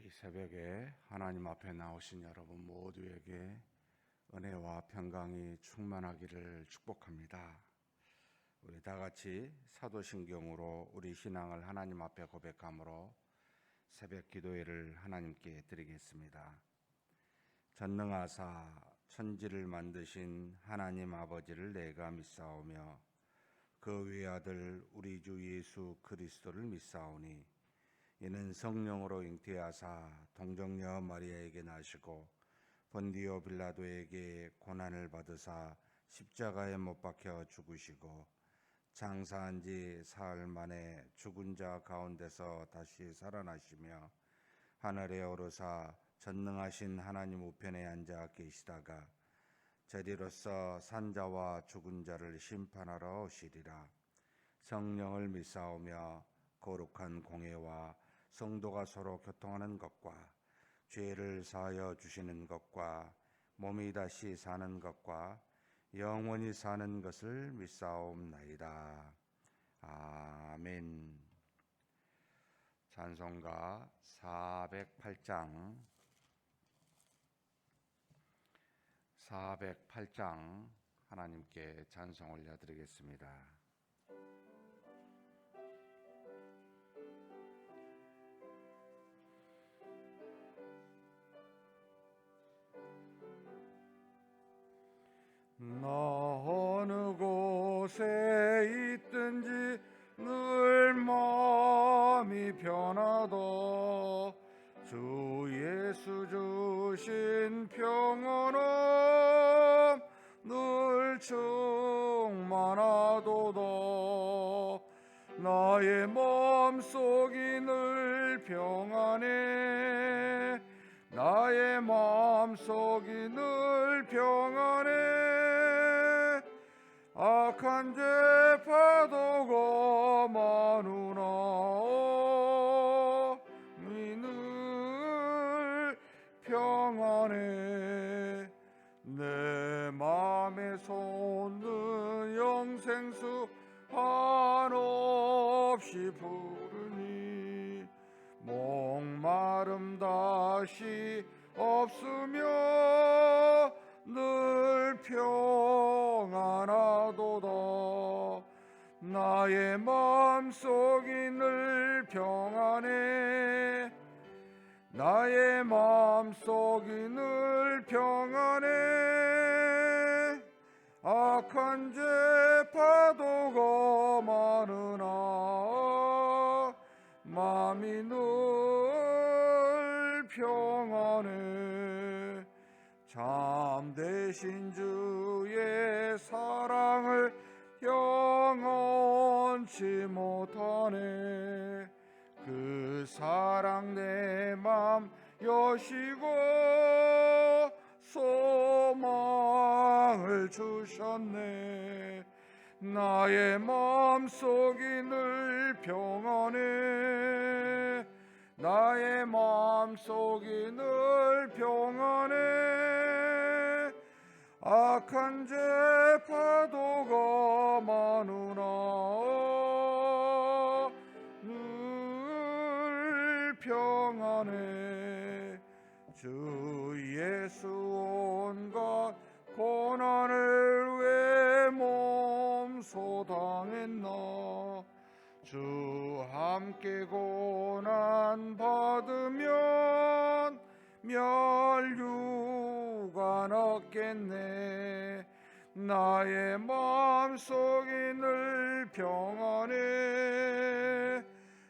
이 새벽에 하나님 앞에 나오신 여러분 모두에게 은혜와 평강이 충만하기를 축복합니다. 우리 다 같이 사도신경으로 우리 신앙을 하나님 앞에 고백함으로 새벽 기도회를 하나님께 드리겠습니다. 전능하사 천지를 만드신 하나님 아버지를 내가 믿사오며 그 외아들 우리 주 예수 그리스도를 믿사오니 이는 성령으로 잉태하사 동정녀 마리아에게 나시고 본디오 빌라도에게 고난을 받으사 십자가에 못 박혀 죽으시고 장사한 지 사흘 만에 죽은 자 가운데서 다시 살아나시며 하늘에 오르사 전능하신 하나님 우편에 앉아 계시다가 저리로서 산자와 죽은 자를 심판하러 오시리라. 성령을 믿사오며 거룩한 공회와 성도가 서로 교통하는 것과 죄를 사하여 주시는 것과 몸이 다시 사는 것과 영원히 사는 것을 믿사옵나이다. 아멘. 찬송가 408장 하나님께 찬송 올려드리겠습니다. 나 어느 곳에 있든지 늘 마음이 편하다. 주 예수 주신 평안함 늘 충만하도다. 나의 마음속이 늘 평안해. 나의 마음속이 늘 평안해. 악한 죄 파도가 많으나 늘 평안해. 내 맘에 솟는 영생수 한없이 부르니 목마름 다시 없으며 늘 평안하도다. 나의 마음속이 늘 평안해. 나의 마음속이 늘 평안해. 악한 죄 파도가 많으나 마음이 늘 평안해. 참되신 주의 사랑을 영원치 못하네. 그 사랑 내 맘 여시고 소망을 주셨네. 나의 마음속이 늘 평안해. 나의 마음속이 늘 평안해. 악한 죄 파도가 많으나 늘 평안해. 주 예수 온갖 고난을 왜 몸소 당했나. 주 함께 고난 받으면 멸류관 얻겠네. 나의 마음속이 늘 평안해.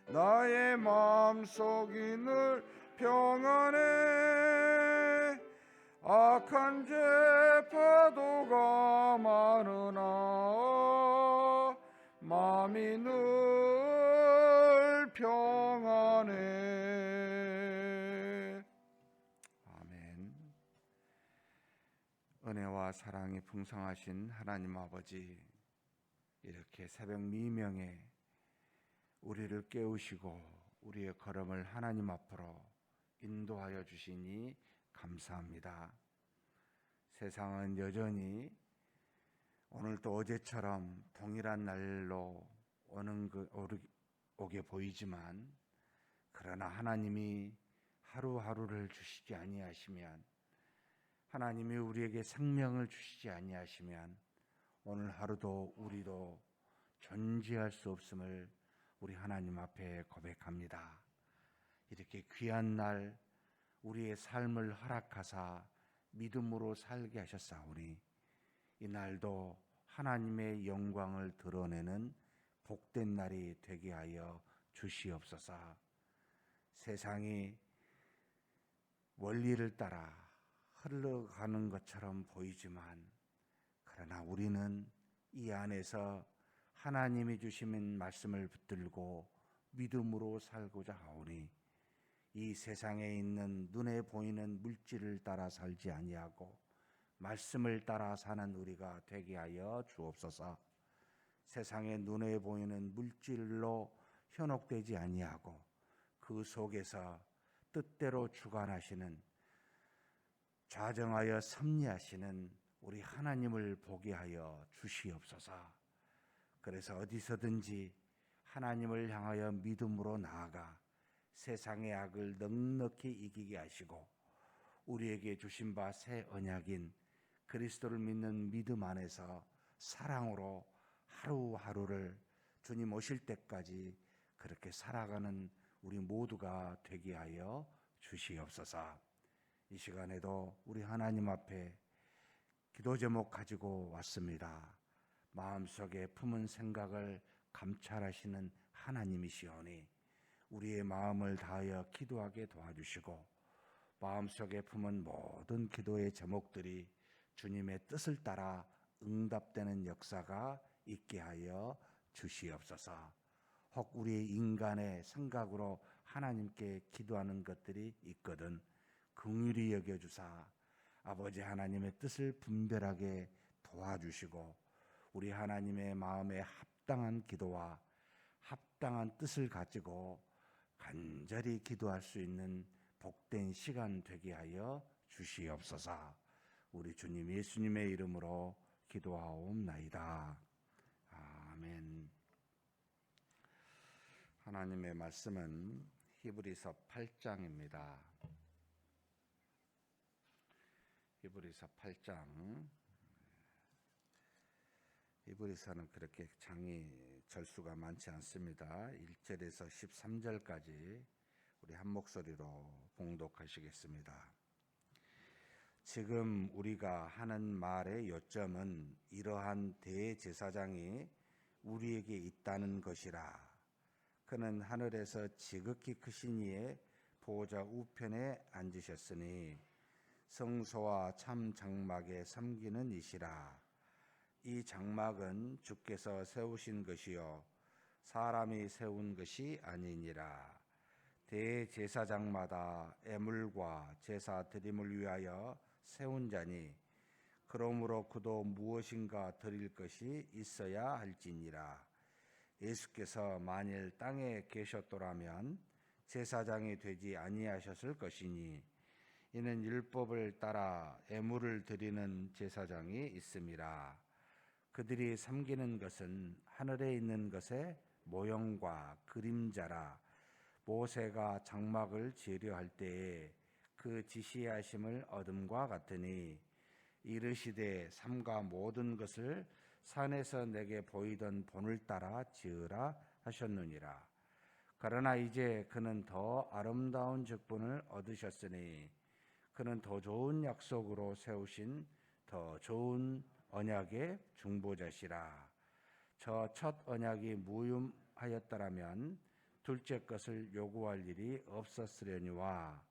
나의 마음속이 늘 평안해. 악한 죄 파도가 많으나 마음이 늘 평안해. 아멘. 은혜와 사랑이 풍성하신 하나님 아버지, 이렇게 새벽 미명에 우리를 깨우시고 우리의 걸음을 하나님 앞으로 인도하여 주시니 감사합니다. 세상은 여전히 오늘도 어제처럼 동일한 날로 오게 보이지만, 그러나 하나님이 하루하루를 주시지 아니하시면, 하나님이 우리에게 생명을 주시지 아니하시면 오늘 하루도 우리도 존재할 수 없음을 우리 하나님 앞에 고백합니다. 이렇게 귀한 날 우리의 삶을 허락하사 믿음으로 살게 하셨사오니 이 날도 하나님의 영광을 드러내는 복된 날이 되게 하여 주시옵소서. 세상이 원리를 따라 흘러가는 것처럼 보이지만, 그러나 우리는 이 안에서 하나님이 주시는 말씀을 붙들고 믿음으로 살고자 하오니 이 세상에 있는 눈에 보이는 물질을 따라 살지 아니하고 말씀을 따라 사는 우리가 되게 하여 주옵소서. 세상에 눈에 보이는 물질로 현혹되지 아니하고 그 속에서 뜻대로 주관하시는, 좌정하여 섭리하시는 우리 하나님을 보게 하여 주시옵소서. 그래서 어디서든지 하나님을 향하여 믿음으로 나아가 세상의 악을 넉넉히 이기게 하시고 우리에게 주신 바 새 언약인 그리스도를 믿는 믿음 안에서 사랑으로 하루하루를 주님 오실 때까지 그렇게 살아가는 우리 모두가 되게 하여 주시옵소서. 이 시간에도 우리 하나님 앞에 기도 제목 가지고 왔습니다. 마음속에 품은 생각을 감찰하시는 하나님이시오니 우리의 마음을 다하여 기도하게 도와주시고 마음속에 품은 모든 기도의 제목들이 주님의 뜻을 따라 응답되는 역사가 있게 하여 주시옵소서. 혹 우리 인간의 생각으로 하나님께 기도하는 것들이 있거든 긍휼히 여겨주사 아버지 하나님의 뜻을 분별하게 도와주시고 우리 하나님의 마음에 합당한 기도와 합당한 뜻을 가지고 간절히 기도할 수 있는 복된 시간 되게 하여 주시옵소서. 우리 주님 예수님의 이름으로 기도하옵나이다. 아멘. 하나님의 말씀은 히브리서 8장입니다. 히브리서 8장. 히브리서는 그렇게 장이 절수가 많지 않습니다. 1절에서 13절까지 우리 한 목소리로 봉독하시겠습니다. 지금 우리가 하는 말의 요점은 이러한 대제사장이 우리에게 있다는 것이라. 그는 하늘에서 지극히 크신 이의 보호자 우편에 앉으셨으니 성소와 참 장막에 섬기는 이시라. 이 장막은 주께서 세우신 것이요 사람이 세운 것이 아니니라. 대제사장마다 애물과 제사 드림을 위하여 세운 자니 그러므로 그도 무엇인가 드릴 것이 있어야 할지니라. 예수께서 만일 땅에 계셨더라면 제사장이 되지 아니하셨을 것이니 이는 율법을 따라 애물을 드리는 제사장이 있음이라. 그들이 섬기는 것은 하늘에 있는 것의 모형과 그림자라. 모세가 장막을 지으려 때에 그 지시하심을 얻음과 같으니 이르시되 삼가 모든 것을 산에서 내게 보이던 본을 따라 지으라 하셨느니라. 그러나 이제 그는 더 아름다운 직분을 얻으셨으니 그는 더 좋은 약속으로 세우신 더 좋은 언약의 중보자시라. 저 첫 언약이 무효하였더라면 둘째 것을 요구할 일이 없었으려니와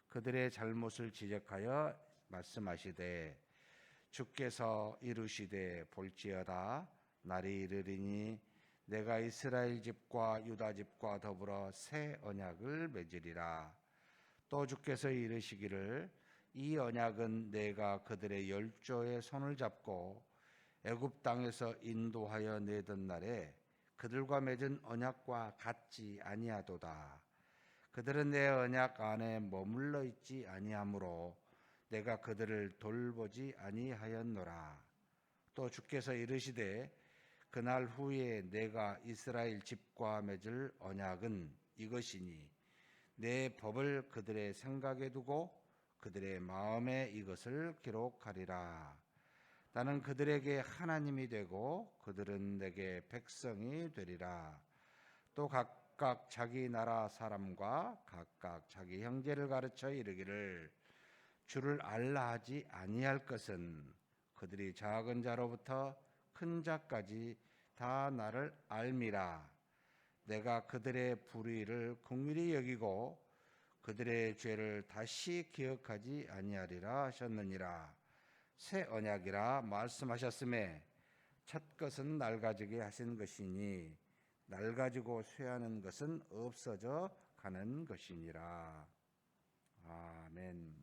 그들의 잘못을 지적하여 말씀하시되 주께서 이르시되 볼지어다 날이 이르리니 내가 이스라엘 집과 유다 집과 더불어 새 언약을 맺으리라. 또 주께서 이르시기를 이 언약은 내가 그들의 열조의 손을 잡고 애굽 땅에서 인도하여 내던 날에 그들과 맺은 언약과 같지 아니하도다. 그들은 내 언약 안에 머물러 있지 아니하므로 내가 그들을 돌보지 아니하였노라. 또 주께서 이르시되 그날 후에 내가 이스라엘 집과 맺을 언약은 이것이니 내 법을 그들의 생각에 두고 그들의 마음에 이것을 기록하리라. 나는 그들에게 하나님이 되고 그들은 내게 백성이 되리라. 또 각각 자기 나라 사람과 각각 자기 형제를 가르쳐 이르기를 주를 알라 하지 아니할 것은 그들이 작은 자로부터 큰 자까지 다 나를 알미라. 내가 그들의 불의를 긍휼히 여기고 그들의 죄를 다시 기억하지 아니하리라 하셨느니라. 새 언약이라 말씀하셨음에 첫 것은 낡아지게 하신 것이니 낡아지고 쇠하는 것은 없어져 가는 것이니라. 아멘.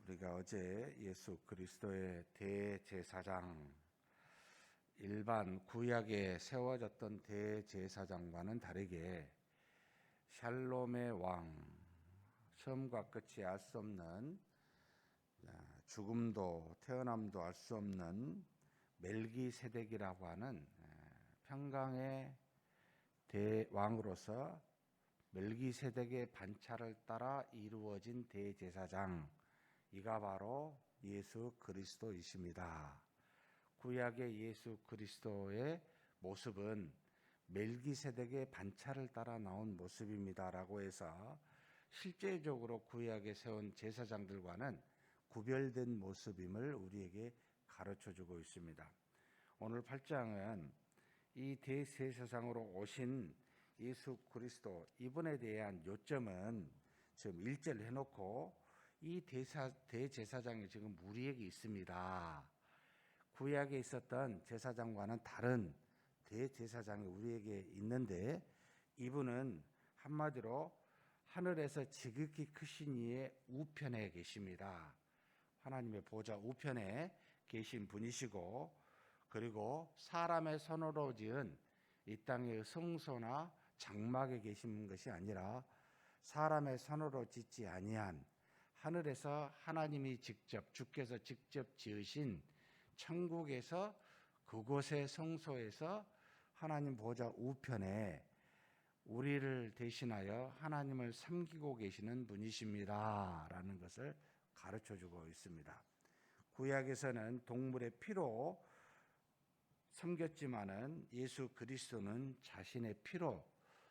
우리가 어제 예수 그리스도의 대제사장, 일반 구약에 세워졌던 대제사장과는 다르게 샬롬의 왕, 처음과 끝이 알 수 없는, 죽음도 태어남도 알 수 없는 멜기세덱이라고 하는 평강의 대왕으로서 멜기세덱의 반차를 따라 이루어진 대제사장, 이가 바로 예수 그리스도이십니다. 구약의 예수 그리스도의 모습은 멜기세덱의 반차를 따라 나온 모습입니다라고 해서 실제적으로 구약에 세운 제사장들과는 구별된 모습임을 우리에게 가르쳐주고 있습니다. 오늘 8장은 이 대제사장으로 오신 예수 그리스도, 이분에 대한 요점은 지금 1절 해놓고 이 대제사장이 지금 우리에게 있습니다. 구약에 있었던 제사장과는 다른 대제사장이 우리에게 있는데, 이분은 한마디로 하늘에서 지극히 크신 이의 우편에 계십니다. 하나님의 보좌 우편에 계신 분이시고, 그리고 사람의 손으로 지은 이 땅의 성소나 장막에 계신 것이 아니라 사람의 손으로 짓지 아니한 하늘에서 하나님이 직접, 주께서 직접 지으신 천국에서 그곳의 성소에서 하나님 보좌 우편에 우리를 대신하여 하나님을 섬기고 계시는 분이십니다 라는 것을 가르쳐주고 있습니다. 구약에서는 동물의 피로 섬겼지만은 예수 그리스도는 자신의 피로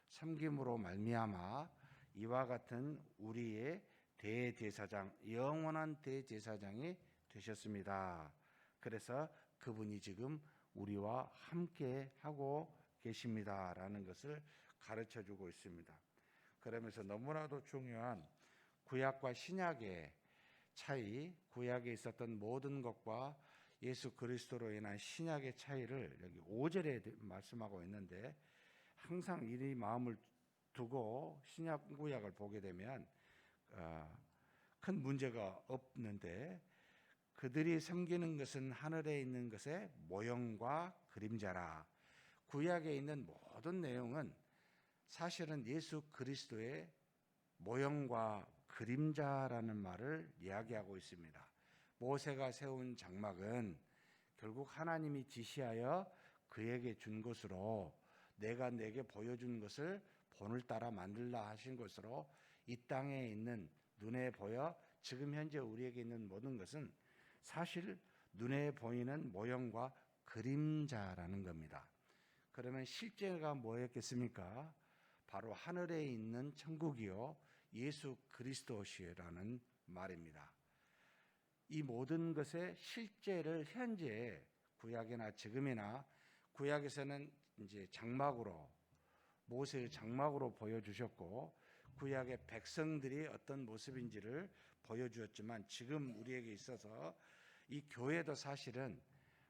섬김으로 말미암아 이와 같은 우리의 대제사장, 영원한 대제사장이 되셨습니다. 그래서 그분이 지금 우리와 함께 하고 계십니다라는 것을 가르쳐주고 있습니다. 그러면서 너무나도 중요한 구약과 신약의 차이, 구약에 있었던 모든 것과 예수 그리스도로 인한 신약의 차이를 여기 5절에 말씀하고 있는데, 항상 이 마음을 두고 신약 구약을 보게 되면 큰 문제가 없는데, 그들이 섬기는 것은 하늘에 있는 것의 모형과 그림자라. 구약에 있는 모든 내용은 사실은 예수 그리스도의 모형과 그림자라는 말을 이야기하고 있습니다. 모세가 세운 장막은 결국 하나님이 지시하여 그에게 준 것으로, 내가 내게 보여준 것을 본을 따라 만들라 하신 것으로, 이 땅에 있는 눈에 보여 지금 현재 우리에게 있는 모든 것은 사실 눈에 보이는 모형과 그림자라는 겁니다. 그러면 실제가 뭐였겠습니까? 바로 하늘에 있는 천국이요 예수 그리스도시라는 말입니다. 이 모든 것의 실제를 현재 구약이나 지금이나, 구약에서는 이제 장막으로, 모세의 장막으로 보여주셨고, 구약의 백성들이 어떤 모습인지를 보여주었지만, 지금 우리에게 있어서 이 교회도 사실은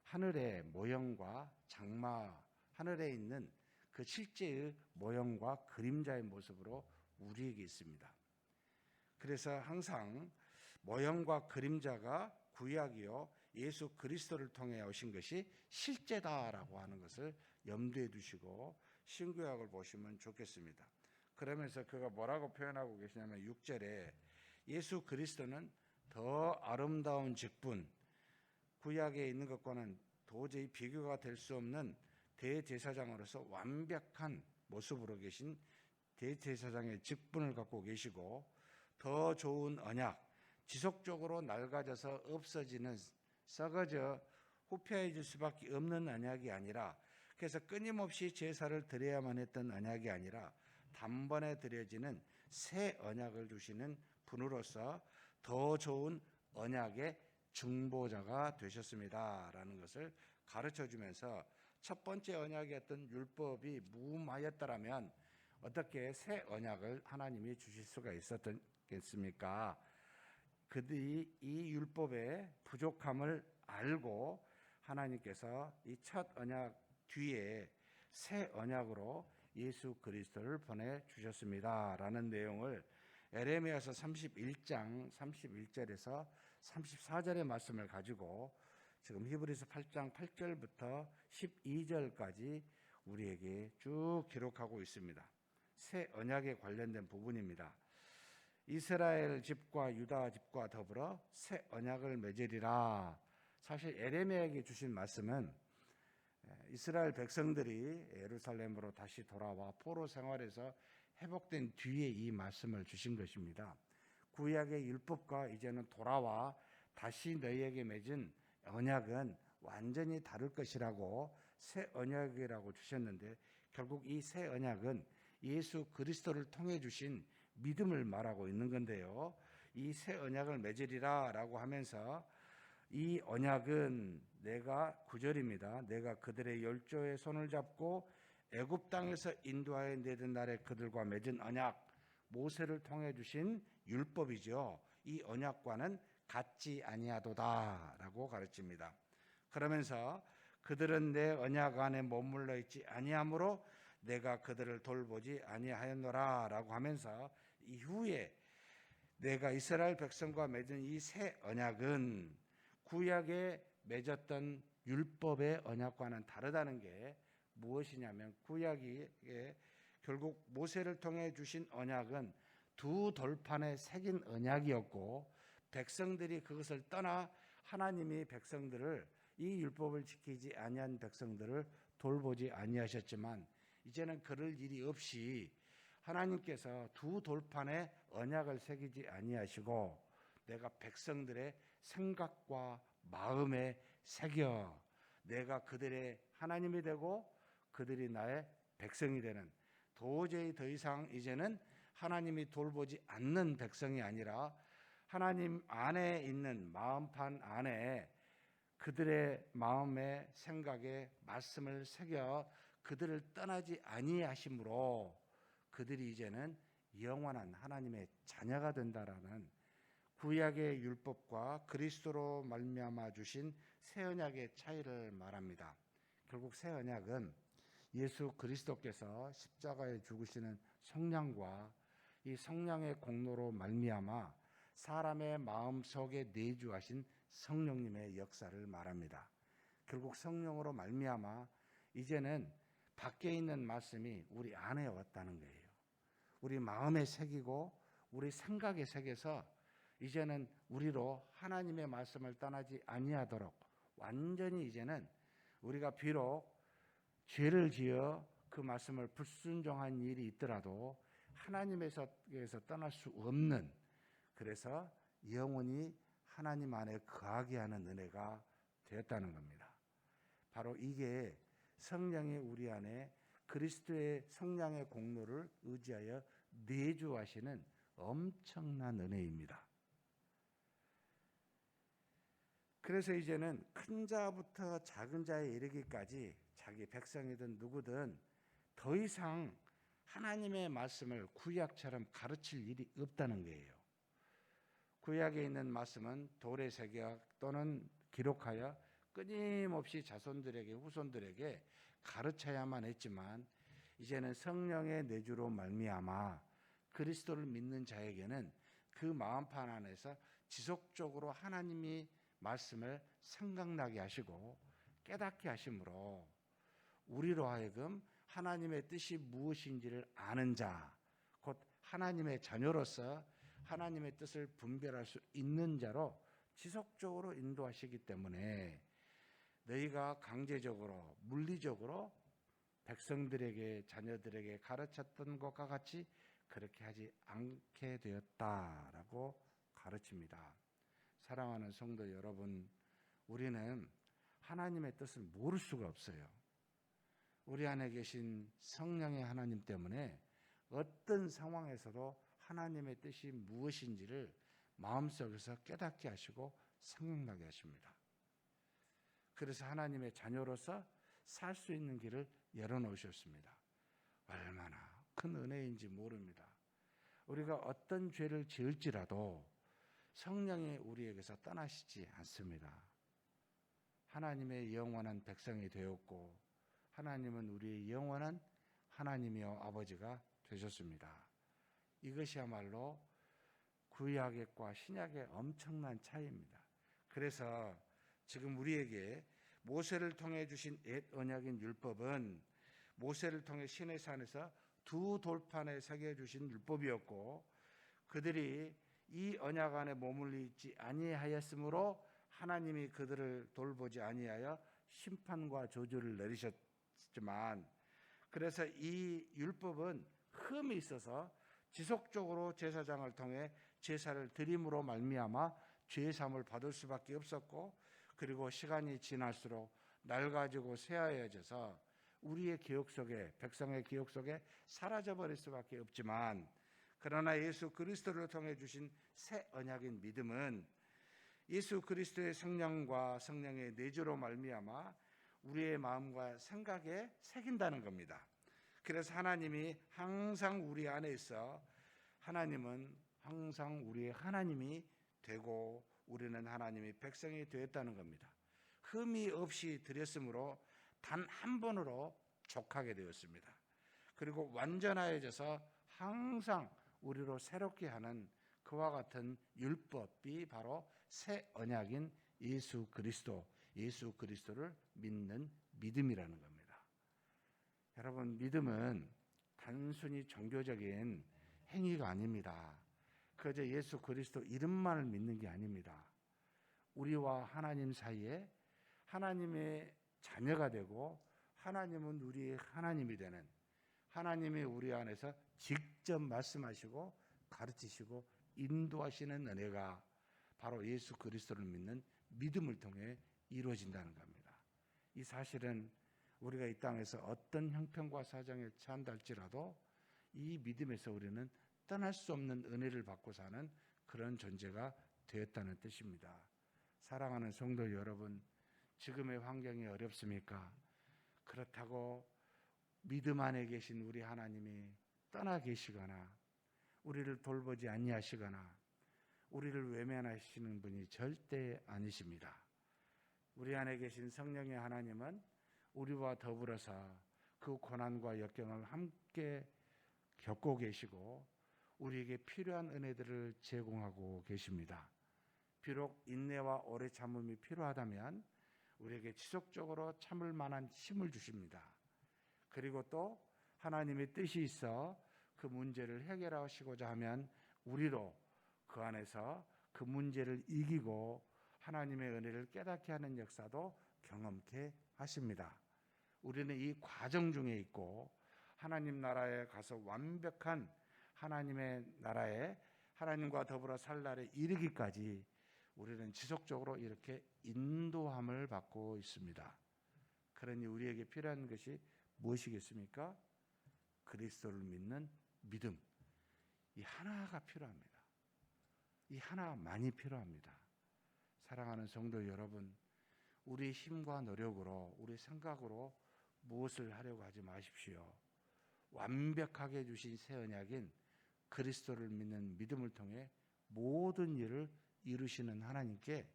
하늘의 모형과 장막, 하늘에 있는 그 실제의 모형과 그림자의 모습으로 우리에게 있습니다. 그래서 항상 모형과 그림자가 구약이요 예수 그리스도를 통해 오신 것이 실제다라고 하는 것을 염두에 두시고 신구약을 보시면 좋겠습니다. 그러면서 그가 뭐라고 표현하고 계시냐면 6절에 예수 그리스도는 더 아름다운 직분, 구약에 있는 것과는 도저히 비교가 될 수 없는 대제사장으로서 완벽한 모습으로 계신 대제사장의 직분을 갖고 계시고 더 좋은 언약, 지속적으로 낡아져서 없어지는 썩어져 후패해질 수밖에 없는 언약이 아니라, 그래서 끊임없이 제사를 드려야만 했던 언약이 아니라 단번에 드려지는 새 언약을 주시는 분으로서 더 좋은 언약의 중보자가 되셨습니다라는 것을 가르쳐 주면서, 첫 번째 언약이었던 율법이 무음하였더라면 어떻게 새 언약을 하나님이 주실 수가 있었겠습니까? 그들이 이 율법의 부족함을 알고 하나님께서 이 첫 언약 뒤에 새 언약으로 예수 그리스도를 보내주셨습니다라는 내용을 에레미야서 31장 31절에서 34절의 말씀을 가지고 지금 히브리서 8장 8절부터 12절까지 우리에게 쭉 기록하고 있습니다. 새 언약에 관련된 부분입니다. 이스라엘 집과 유다 집과 더불어 새 언약을 맺으리라. 사실 에레미야에게 주신 말씀은 이스라엘 백성들이 예루살렘으로 다시 돌아와 포로 생활에서 회복된 뒤에 이 말씀을 주신 것입니다. 구약의 율법과 이제는 돌아와 다시 너희에게 맺은 언약은 완전히 다를 것이라고 새 언약이라고 주셨는데, 결국 이 새 언약은 예수 그리스도를 통해 주신 믿음을 말하고 있는 건데요. 이 새 언약을 맺으리라 라고 하면서 이 언약은 내가 9절입니다. 내가 그들의 열조의 손을 잡고 애굽 땅에서 인도하여 내던 날에 그들과 맺은 언약, 모세를 통해 주신 율법이죠. 이 언약과는 같지 아니하도다라고 가르칩니다. 그러면서 그들은 내 언약 안에 머물러 있지 아니하므로 내가 그들을 돌보지 아니하였노라라고 하면서 이후에 내가 이스라엘 백성과 맺은 이 새 언약은 구약에 맺었던 율법의 언약과는 다르다는 게 무엇이냐면, 구약에 결국 모세를 통해 주신 언약은 두 돌판에 새긴 언약이었고, 백성들이 그것을 떠나 하나님이 백성들을, 이 율법을 지키지 아니한 백성들을 돌보지 아니하셨지만, 이제는 그럴 일이 없이 하나님께서 두 돌판에 언약을 새기지 아니하시고 내가 백성들의 생각과 마음에 새겨 내가 그들의 하나님이 되고 그들이 나의 백성이 되는, 도저히 더 이상 이제는 하나님이 돌보지 않는 백성이 아니라 하나님 안에 있는 마음판 안에 그들의 마음의 생각에 말씀을 새겨 그들을 떠나지 아니하심으로 그들이 이제는 영원한 하나님의 자녀가 된다라는 구약의 율법과 그리스도로 말미암아 주신 새 언약의 차이를 말합니다. 결국 새 언약은 예수 그리스도께서 십자가에 죽으시는 성령과 이 성령의 공로로 말미암아 사람의 마음 속에 내주하신 성령님의 역사를 말합니다. 결국 성령으로 말미암아 이제는 밖에 있는 말씀이 우리 안에 왔다는 거예요. 우리 마음에 새기고 우리 생각에 새겨서 이제는 우리로 하나님의 말씀을 떠나지 아니하도록 완전히 이제는 우리가 비록 죄를 지어 그 말씀을 불순종한 일이 있더라도 하나님에서 떠날 수 없는, 그래서 영원히 하나님 안에 거하게 하는 은혜가 되었다는 겁니다. 바로 이게 성령이 우리 안에 그리스도의 성령의 공로를 의지하여 내주하시는 엄청난 은혜입니다. 그래서 이제는 큰 자부터 작은 자에 이르기까지 자기 백성이든 누구든 더 이상 하나님의 말씀을 구약처럼 가르칠 일이 없다는 거예요. 구약에 있는 말씀은 돌에 새겨 또는 기록하여 끊임없이 자손들에게 후손들에게 가르쳐야만 했지만, 이제는 성령의 내주로 말미암아 그리스도를 믿는 자에게는 그 마음판 안에서 지속적으로 하나님이 말씀을 생각나게 하시고 깨닫게 하심으로 우리로 하여금 하나님의 뜻이 무엇인지를 아는 자, 곧 하나님의 자녀로서 하나님의 뜻을 분별할 수 있는 자로 지속적으로 인도하시기 때문에 너희가 강제적으로 물리적으로 백성들에게 자녀들에게 가르쳤던 것과 같이 그렇게 하지 않게 되었다라고 가르칩니다. 사랑하는 성도 여러분, 우리는 하나님의 뜻을 모를 수가 없어요. 우리 안에 계신 성령의 하나님 때문에 어떤 상황에서도 하나님의 뜻이 무엇인지를 마음속에서 깨닫게 하시고 생각나게 하십니다. 그래서 하나님의 자녀로서 살 수 있는 길을 열어놓으셨습니다. 얼마나 큰 은혜인지 모릅니다. 우리가 어떤 죄를 지을지라도 성령이 우리에게서 떠나시지 않습니다. 하나님의 영원한 백성이 되었고 하나님은 우리의 영원한 하나님이요 아버지가 되셨습니다. 이것이야말로 구약과 신약의 엄청난 차이입니다. 그래서 지금 우리에게 모세를 통해 주신 옛 언약인 율법은 모세를 통해 시내산에서 두 돌판에 새겨주신 율법이었고 그들이 이 언약 안에 머물리지 아니하였으므로 하나님이 그들을 돌보지 아니하여 심판과 저주를 내리셨지만 그래서 이 율법은 흠이 있어서 지속적으로 제사장을 통해 제사를 드림으로 말미암아 죄사함을 받을 수밖에 없었고 그리고 시간이 지날수록 낡아지고 쇠하여져서 우리의 기억 속에 백성의 기억 속에 사라져버릴 수밖에 없지만 그러나 예수 그리스도를 통해 주신 새 언약인 믿음은 예수 그리스도의 성령과 성령의 내주로 말미암아 우리의 마음과 생각에 새긴다는 겁니다. 그래서 하나님이 항상 우리 안에 있어 하나님은 항상 우리의 하나님이 되고 우리는 하나님의 백성이 되었다는 겁니다. 흠이 없이 드렸으므로 단 한 번으로 족하게 되었습니다. 그리고 완전하여져서 항상 우리로 새롭게 하는 그와 같은 율법이 바로 새 언약인 예수 그리스도를 믿는 믿음이라는 겁니다. 여러분, 믿음은 단순히 종교적인 행위가 아닙니다. 그저 예수 그리스도 이름만을 믿는 게 아닙니다. 우리와 하나님 사이에 하나님의 자녀가 되고 하나님은 우리의 하나님이 되는 하나님이 우리 안에서 직접 말씀하시고 가르치시고 인도하시는 은혜가 바로 예수 그리스도를 믿는 믿음을 통해 이루어진다는 겁니다. 이 사실은 우리가 이 땅에서 어떤 형편과 사정에 처한다 할지라도 이 믿음에서 우리는 떠날 수 없는 은혜를 받고 사는 그런 존재가 되었다는 뜻입니다. 사랑하는 성도 여러분, 지금의 환경이 어렵습니까? 그렇다고 믿음 안에 계신 우리 하나님이 떠나 계시거나 우리를 돌보지 아니하시거나 우리를 외면하시는 분이 절대 아니십니다. 우리 안에 계신 성령의 하나님은 우리와 더불어서 그 고난과 역경을 함께 겪고 계시고 우리에게 필요한 은혜들을 제공하고 계십니다. 비록 인내와 오래 참음이 필요하다면 우리에게 지속적으로 참을 만한 힘을 주십니다. 그리고 또 하나님의 뜻이 있어 그 문제를 해결하시고자 하면 우리로 그 안에서 그 문제를 이기고 하나님의 은혜를 깨닫게 하는 역사도 경험케 하십니다. 우리는 이 과정 중에 있고 하나님 나라에 가서 완벽한 하나님의 나라에 하나님과 더불어 살 날에 이르기까지 우리는 지속적으로 이렇게 인도함을 받고 있습니다. 그러니 우리에게 필요한 것이 무엇이겠습니까? 그리스도를 믿는 믿음. 이 하나가 필요합니다. 이 하나만이 필요합니다. 사랑하는 성도 여러분, 우리 힘과 노력으로 우리 생각으로 무엇을 하려고 하지 마십시오. 완벽하게 주신 새 언약인 그리스도를 믿는 믿음을 통해 모든 일을 이루시는 하나님께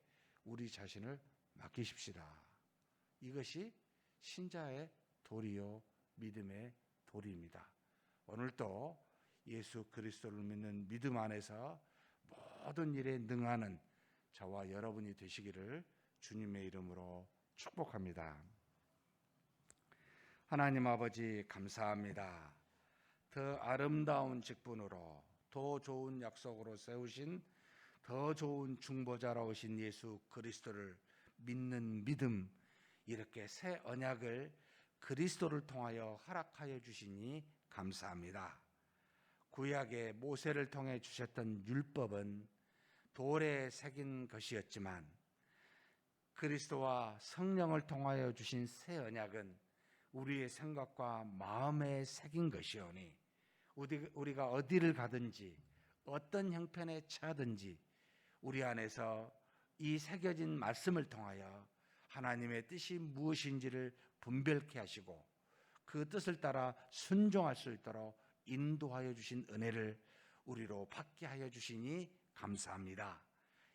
우리 자신을 맡기십시다. 이것이 신자의 도리요 믿음의 도리입니다. 오늘도 예수 그리스도를 믿는 믿음 안에서 모든 일에 능하는 저와 여러분이 되시기를 주님의 이름으로 축복합니다. 하나님 아버지 감사합니다. 더 아름다운 직분으로 더 좋은 약속으로 세우신 더 좋은 중보자로 오신 예수 그리스도를 믿는 믿음, 이렇게 새 언약을 그리스도를 통하여 허락하여 주시니 감사합니다. 구약의 모세를 통해 주셨던 율법은 돌에 새긴 것이었지만 그리스도와 성령을 통하여 주신 새 언약은 우리의 생각과 마음에 새긴 것이오니 우리가 어디를 가든지 어떤 형편에 처하든지 우리 안에서 이 새겨진 말씀을 통하여 하나님의 뜻이 무엇인지를 분별케 하시고 그 뜻을 따라 순종할 수 있도록 인도하여 주신 은혜를 우리로 받게 하여 주시니 감사합니다.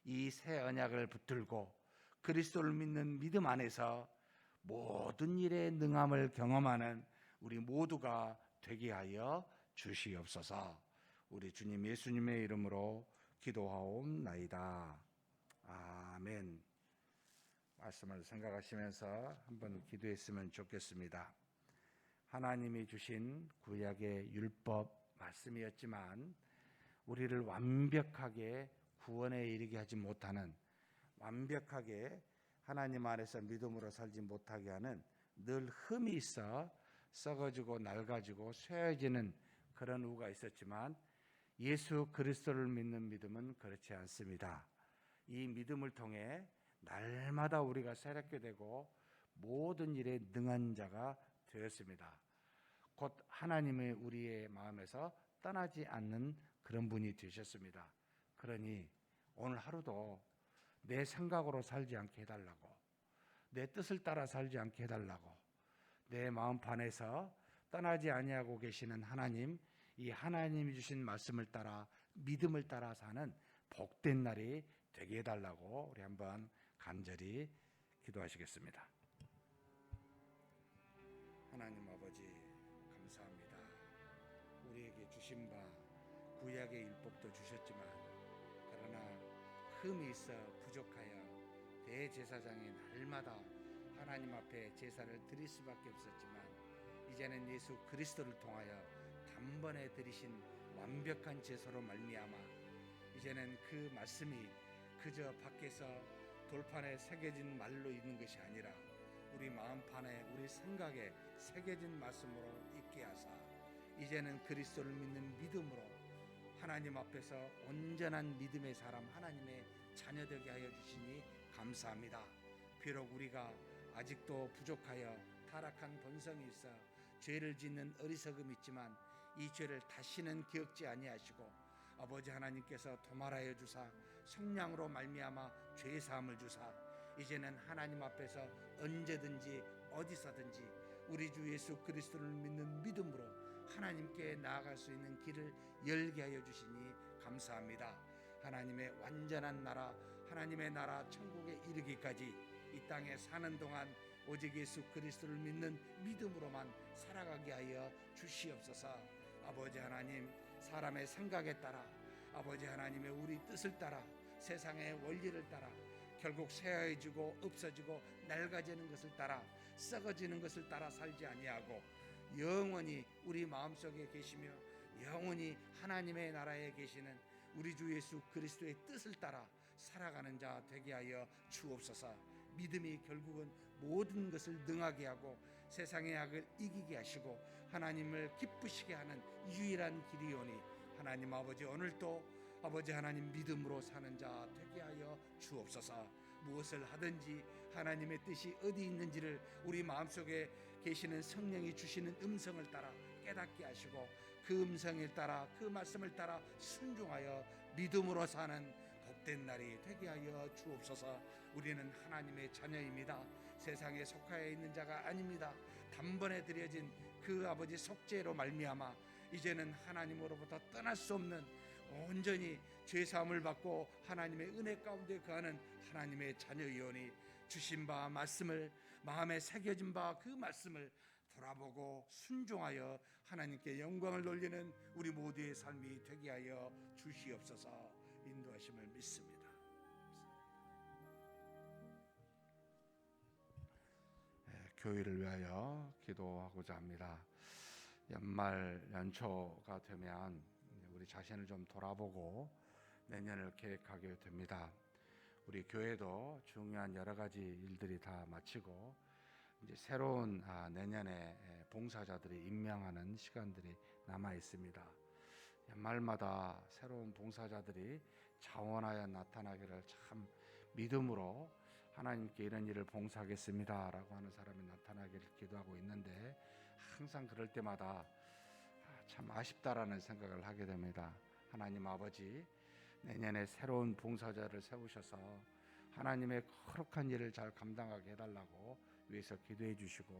이 새 언약을 붙들고 그리스도를 믿는 믿음 안에서 모든 일에 능함을 경험하는 우리 모두가 되게 하여 주시옵소서. 우리 주님 예수님의 이름으로 기도하옵나이다. 아멘. 말씀을 생각하시면서 한번 기도했으면 좋겠습니다. 하나님이 주신 구약의 율법 말씀이었지만 우리를 완벽하게 구원에 이르게 하지 못하는, 완벽하게 하나님 안에서 믿음으로 살지 못하게 하는 늘 흠이 있어 썩어지고 낡아지고 쇠해지는 그런 우가 있었지만 예수 그리스도를 믿는 믿음은 그렇지 않습니다. 이 믿음을 통해 날마다 우리가 새롭게 되고 모든 일에 능한 자가 되었습니다. 곧 하나님의 우리의 마음에서 떠나지 않는 그런 분이 되셨습니다. 그러니 오늘 하루도 내 생각으로 살지 않게 해달라고, 내 뜻을 따라 살지 않게 해달라고, 내 마음판에서 떠나지 아니하고 계시는 하나님, 이 하나님이 주신 말씀을 따라 믿음을 따라 사는 복된 날이 되게 해달라고 우리 한번 간절히 기도하시겠습니다. 하나님 아버지 감사합니다. 우리에게 주신 바 구약의 율법도 주셨지만 그러나 흠이 있어 부족하여 대제사장이 날마다 하나님 앞에 제사를 드릴 수밖에 없었지만 이제는 예수 그리스도를 통하여 단번에 드리신 완벽한 제사로 말미암아 이제는 그 말씀이 그저 밖에서 돌판에 새겨진 말로 있는 것이 아니라 우리 마음판에 우리 생각에 새겨진 말씀으로 있게 하사 이제는 그리스도를 믿는 믿음으로 하나님 앞에서 온전한 믿음의 사람, 하나님의 자녀 되게 하여 주시니 감사합니다. 비록 우리가 아직도 부족하여 타락한 본성이 있어 죄를 짓는 어리석음이 있지만 이 죄를 다시는 기억지 아니하시고 아버지 하나님께서 도말하여 주사 성령으로 말미암아 죄 사함을 주사 이제는 하나님 앞에서 언제든지 어디서든지 우리 주 예수 그리스도를 믿는 믿음으로 하나님께 나아갈 수 있는 길을 열게 하여 주시니 감사합니다. 하나님의 완전한 나라, 하나님의 나라 천국에 이르기까지 이 땅에 사는 동안 오직 예수 그리스도를 믿는 믿음으로만 살아가게 하여 주시옵소서. 아버지 하나님, 사람의 생각에 따라 아버지 하나님의 우리 뜻을 따라 세상의 원리를 따라 결국 쇠해지고 없어지고 낡아지는 것을 따라 썩어지는 것을 따라 살지 아니하고 영원히 우리 마음속에 계시며 영원히 하나님의 나라에 계시는 우리 주 예수 그리스도의 뜻을 따라 살아가는 자 되게 하여 주옵소서. 믿음이 결국은 모든 것을 능하게 하고 세상의 악을 이기게 하시고 하나님을 기쁘시게 하는 유일한 길이오니 하나님 아버지 오늘도 아버지 하나님 믿음으로 사는 자 되게 하여 주옵소서. 무엇을 하든지 하나님의 뜻이 어디 있는지를 우리 마음속에 계시는 성령이 주시는 음성을 따라 깨닫게 하시고 그 음성을 따라 그 말씀을 따라 순종하여 믿음으로 사는 복된 날이 되게 하여 주옵소서. 우리는 하나님의 자녀입니다. 세상에 속하여 있는 자가 아닙니다. 단번에 드려진 그 아버지 속죄로 말미암아 이제는 하나님으로부터 떠날 수 없는 온전히 죄사함을 받고 하나님의 은혜 가운데 거하는 하나님의 자녀이오니 주신 바 말씀을 마음에 새겨진 바 그 말씀을 돌아보고 순종하여 하나님께 영광을 돌리는 우리 모두의 삶이 되게 하여 주시옵소서. 인도하심을 믿습니다. 교회를 위하여 기도하고자 합니다. 연말 연초가 되면 우리 자신을 좀 돌아보고 내년을 계획하게 됩니다. 우리 교회도 중요한 여러 가지 일들이 다 마치고 이제 새로운 내년에 봉사자들이 임명하는 시간들이 남아 있습니다. 연말마다 새로운 봉사자들이 자원하여 나타나기를 참 믿음으로 하나님께 이런 일을 봉사하겠습니다라고 하는 사람이 나타나기를 기도하고 있는데, 항상 그럴 때마다 참 아쉽다라는 생각을 하게 됩니다. 하나님 아버지, 내년에 새로운 봉사자를 세우셔서 하나님의 거룩한 일을 잘 감당하게 해달라고 위해서 기도해 주시고,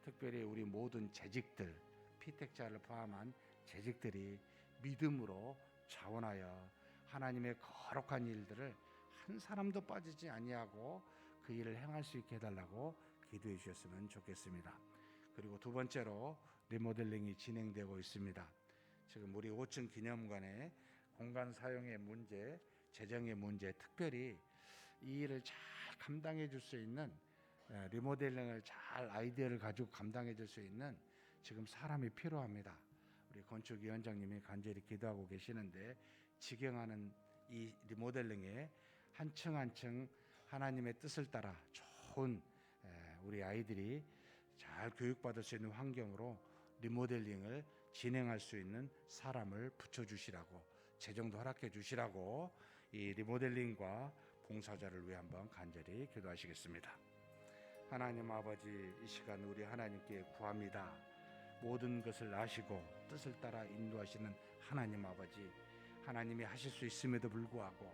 특별히 우리 모든 재직들, 피택자를 포함한 재직들이 믿음으로 자원하여 하나님의 거룩한 일들을 한 사람도 빠지지 아니하고 그 일을 행할 수 있게 해달라고 기도해 주셨으면 좋겠습니다. 그리고 두 번째로 리모델링이 진행되고 있습니다. 지금 우리 5층 기념관의 공간 사용의 문제, 재정의 문제, 특별히 이 일을 잘 감당해 줄 수 있는, 리모델링을 잘 아이디어를 가지고 감당해 줄 수 있는 지금 사람이 필요합니다. 우리 건축위원장님이 간절히 기도하고 계시는데, 직영하는 이 리모델링에 한 층 한 층 하나님의 뜻을 따라 좋은 우리 아이들이 잘 교육받을 수 있는 환경으로 리모델링을 진행할 수 있는 사람을 붙여주시라고, 재정도 허락해 주시라고 이 리모델링과 봉사자를 위해 한번 간절히 기도하시겠습니다. 하나님 아버지, 이 시간 우리 하나님께 구합니다. 모든 것을 아시고 뜻을 따라 인도하시는 하나님 아버지, 하나님이 하실 수 있음에도 불구하고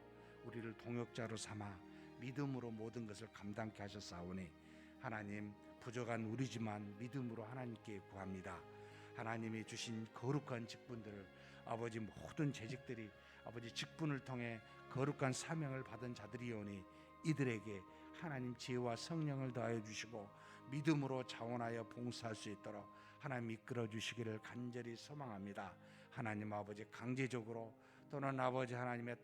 우리를 동역자로 삼아 믿음으로 모든 것을 감당케 하셨사오니, 하나님 부족한 우리지만 믿음으로 하나님께 구합니다. 하나님이 주신 거룩한 직분들을, 아버지 모든 재직들이 아버지 직분을 통해 거룩한 사명을 받은 자들이오니, 이들에게 하나님 지혜와 성령을 더하여 주시고 믿음으로 자원하여 봉사할 수 있도록 하나님 이끌어 주시기를 간절히 소망합니다. 하나님 아버지, 강제적으로 또는 아버지 하나님의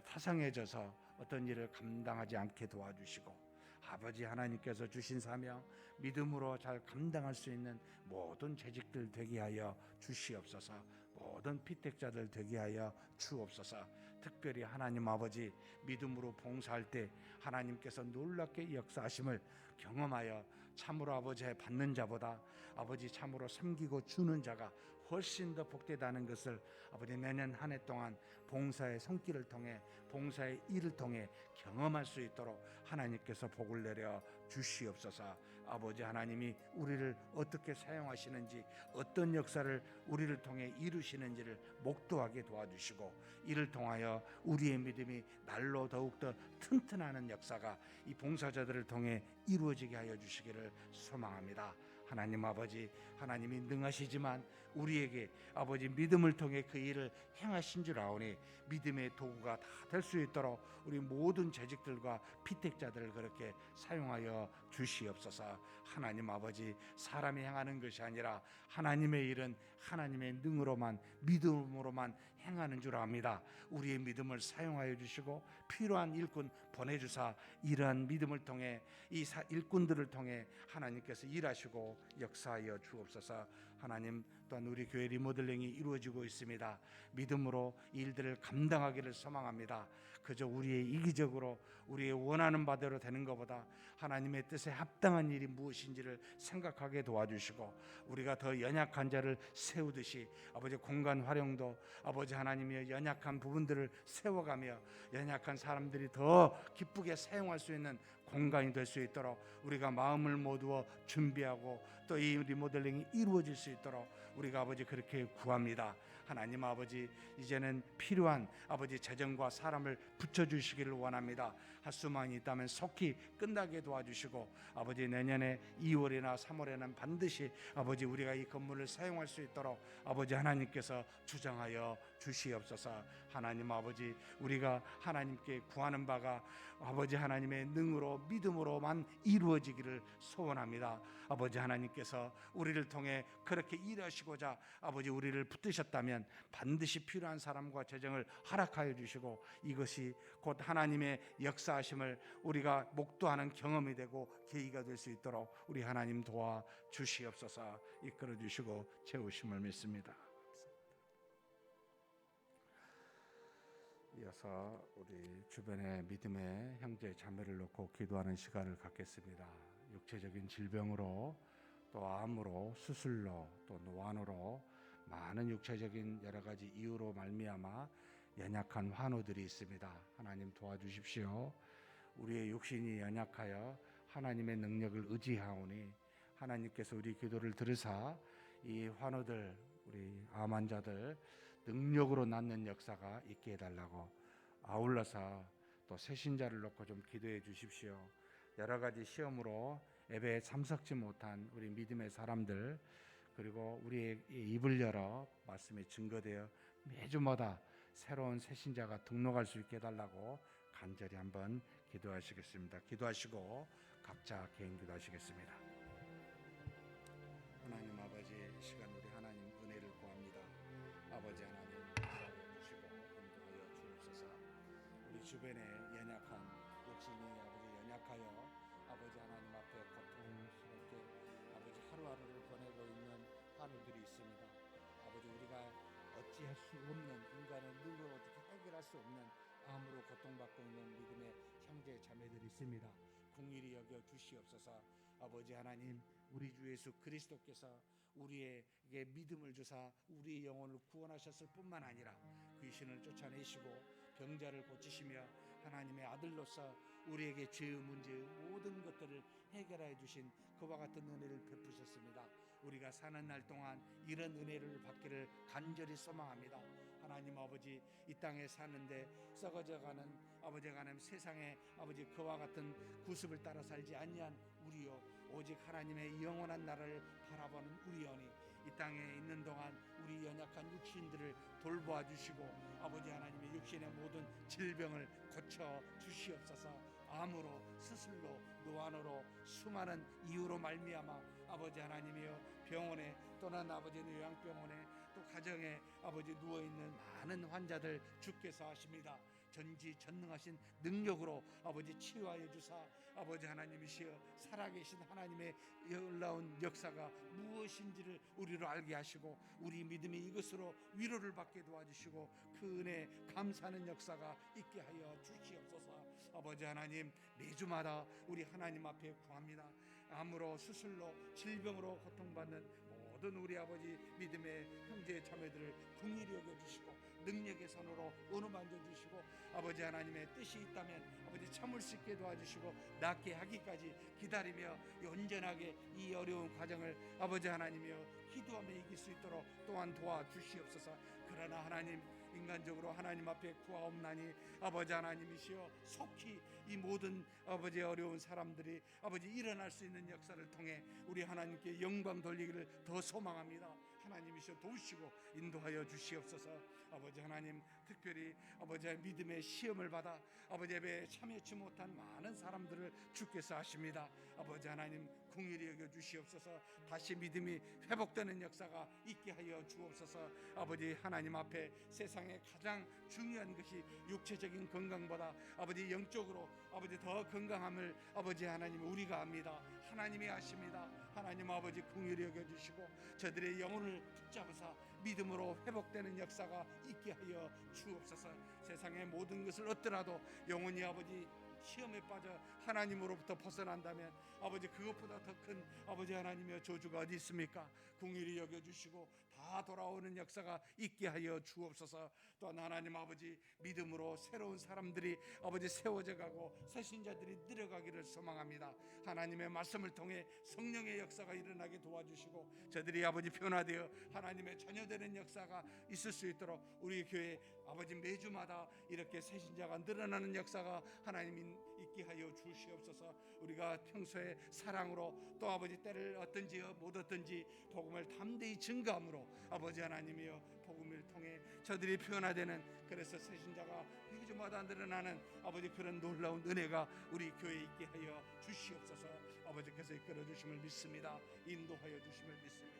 타성해져서 어떤 일을 감당하지 않게 도와주시고, 아버지 하나님께서 주신 사명 믿음으로 잘 감당할 수 있는 모든 재직들 되게 하여 주시옵소서. 모든 피택자들 되게 하여 주옵소서. 특별히 하나님 아버지, 믿음으로 봉사할 때 하나님께서 놀랍게 역사하심을 경험하여 참으로 아버지 받는 자보다 아버지 참으로 섬기고 주는 자가 훨씬 더 복되다는 것을 아버지 내년 한 해 동안 봉사의 손길을 통해, 봉사의 일을 통해 경험할 수 있도록 하나님께서 복을 내려 주시옵소서. 아버지 하나님이 우리를 어떻게 사용하시는지, 어떤 역사를 우리를 통해 이루시는지를 목도하게 도와주시고, 이를 통하여 우리의 믿음이 날로 더욱더 튼튼하는 역사가 이 봉사자들을 통해 이루어지게 하여 주시기를 소망합니다. 하나님 아버지, 하나님이 능하시지만 우리에게 아버지 믿음을 통해 그 일을 행하신 줄 아오니, 믿음의 도구가 다 될 수 있도록 우리 모든 재직들과 피택자들을 그렇게 사용하여 주시옵소서. 하나님 아버지, 사람이 행하는 것이 아니라 하나님의 일은 하나님의 능으로만, 믿음으로만 행하는 줄 압니다. 우리의 믿음을 사용하여 주시고 필요한 일꾼 보내주사, 이러한 믿음을 통해 이 일꾼들을 통해 하나님께서 일하시고 역사하여 주옵소서. 하나님, 또한 우리 교회 리모델링이 이루어지고 있습니다. 믿음으로 일들을 감당하기를 소망합니다. 그저 우리의 이기적으로 우리의 원하는 바대로 되는 것보다 하나님의 뜻에 합당한 일이 무엇인지를 생각하게 도와주시고, 우리가 더 연약한 자를 세우듯이 아버지 공간 활용도 아버지 하나님의 연약한 부분들을 세워가며 연약한 사람들이 더 기쁘게 사용할 수 있는 공간이 될 수 있도록 우리가 마음을 모두어 준비하고, 또 이 리모델링이 이루어질 수 있도록 우리가 아버지 그렇게 구합니다. 하나님 아버지, 이제는 필요한 아버지 재정과 사람을 붙여주시기를 원합니다. 할 수만 있다면 속히 끝나게 도와주시고, 아버지 내년에 2월이나 3월에는 반드시 아버지 우리가 이 건물을 사용할 수 있도록 아버지 하나님께서 주장하여 주시옵소서. 하나님 아버지, 우리가 하나님께 구하는 바가 아버지 하나님의 능으로 믿음으로만 이루어지기를 소원합니다. 아버지 하나님께서 우리를 통해 그렇게 일하시고자 아버지 우리를 붙드셨다면 반드시 필요한 사람과 재정을 허락하여 주시고, 이것이 곧 하나님의 역사하심을 우리가 목도하는 경험이 되고 계기가 될 수 있도록 우리 하나님 도와 주시옵소서. 이끌어 주시고 채우심을 믿습니다. 이어서 우리 주변의 믿음의 형제 자매를 놓고 기도하는 시간을 갖겠습니다. 육체적인 질병으로 또 암으로 수술로 또 노안으로 많은 육체적인 여러 가지 이유로 말미암아 연약한 환우들이 있습니다. 하나님 도와주십시오. 우리의 육신이 연약하여 하나님의 능력을 의지하오니 하나님께서 우리 기도를 들으사 이 환우들, 우리 암 환자들 능력으로 낫는 역사가 있게 해달라고, 아울러서 또 새신자를 놓고 좀 기도해 주십시오. 여러 가지 시험으로 예배에 참석지 못한 우리 믿음의 사람들, 그리고 우리의 입을 열어 말씀에 증거되어 매주마다 새로운 새신자가 등록할 수 있게 해달라고 간절히 한번 기도하시겠습니다. 기도하시고 각자 개인 기도하시겠습니다. 하나님 아버지, 이 시간 우리 하나님 은혜를 구합니다. 아버지 하나님 역사해 주시고 인도하여 주옵소서. 우리 주변에 연약한 육신이 아버지 연약하여 아버지 하나님 앞에 고통스럽게 아버지 하루하루를 보내고 있는 환우들이 있습니다. 아버지, 우리가 어찌할 수 없는, 인간의 능력으로 어떻게 해결할 수 없는 암으로 고통받고 있는 믿음의 형제 자매들이 있습니다. 긍휼히 여겨 주시옵소서. 아버지 하나님, 우리 주 예수 그리스도께서 우리에게 믿음을 주사 우리의 영혼을 구원하셨을 뿐만 아니라 귀신을 쫓아내시고 병자를 고치시며 하나님의 아들로서 우리에게 죄의 문제 모든 것들을 해결해 주신 그와 같은 은혜를 베푸셨습니다. 우리가 사는 날 동안 이런 은혜를 받기를 간절히 소망합니다. 하나님 아버지, 이 땅에 사는데 썩어져가는 아버지 하나님 세상에 아버지 그와 같은 구습을 따라 살지 아니한 우리요, 오직 하나님의 영원한 나라를 바라보는 우리여니 이 땅에 있는 동안 우리 연약한 육신들을 돌보아 주시고 아버지 하나님의 육신의 모든 질병을 고쳐 주시옵소서. 암으로, 수술로, 노안으로 수많은 이유로 말미암아 아버지 하나님이여 병원에 또는 아버지 요양병원에 또 가정에 아버지 누워있는 많은 환자들 주께서 하십니다. 전지전능하신 능력으로 아버지 치유하여 주사 아버지 하나님이시여 살아계신 하나님의 놀라운 역사가 무엇인지를 우리로 알게 하시고 우리 믿음이 이것으로 위로를 받게 도와주시고 그 은혜 감사하는 역사가 있게 하여 주시옵소서. 아버지 하나님, 매주마다 우리 하나님 앞에 구합니다. 암으로, 수술로, 질병으로 고통받는 모든 우리 아버지 믿음의 형제 자매들을 긍휼히 여겨주시고 능력의 손으로 어루만져 주시고 아버지 하나님의 뜻이 있다면 아버지 참을 수 있게 도와주시고 낫게 하기까지 기다리며 온전하게 이 어려운 과정을 아버지 하나님이여 기도하며 이길 수 있도록 또한 도와주시옵소서. 그러나 하나님, 인간적으로 하나님 앞에 구하옵나니 아버지 하나님이시여 속히 이 모든 아버지 어려운 사람들이 아버지 일어날 수 있는 역사를 통해 우리 하나님께 영광 돌리기를 더 소망합니다. 하나님이시여 도우시고 인도하여 주시옵소서. 아버지 하나님, 특별히 아버지의 믿음의 시험을 받아 아버지 예배에 참여치 못한 많은 사람들을 주께서 하십니다. 아버지 하나님, 긍휼히 여겨 주시옵소서. 다시 믿음이 회복되는 역사가 있게 하여 주옵소서. 아버지 하나님 앞에 세상에 가장 중요한 것이 육체적인 건강보다 아버지 영적으로 아버지 더 건강함을 아버지 하나님 우리가 압니다. 하나님이 아십니다. 하나님 아버지 긍휼히 여겨 주시고 저들의 영혼을 붙잡으사 믿음으로 회복되는 역사가 있게 하여 주옵소서. 세상의 모든 것을 얻더라도 영혼이 아버지 시험에 빠져 하나님으로부터 벗어난다면 아버지 그것보다 더 큰 아버지 하나님의 저주가 어디 있습니까? 긍휼히 여겨주시고 다 돌아오는 역사가 있게 하여 주옵소서. 또한 하나님 아버지, 믿음으로 새로운 사람들이 아버지 세워져 가고 새신자들이 늘어가기를 소망합니다. 하나님의 말씀을 통해 성령의 역사가 일어나게 도와주시고 저들이 아버지 변화되어 하나님의 자녀되는 역사가 있을 수 있도록 우리 교회 아버지 매주마다 이렇게 새신자가 늘어나는 역사가 하나님 있게 하여 주시옵소서. 우리가 평소에 사랑으로 또 아버지 때를 얻든지 못 얻든지 복음을 담대히 증거함으로 아버지 하나님이여 복음을 통해 저들이 변화되는, 그래서 새신자가 매주마다 늘어나는 아버지 그런 놀라운 은혜가 우리 교회에 있게 하여 주시옵소서. 아버지께서 이끌어 주심을 믿습니다. 인도하여 주심을 믿습니다.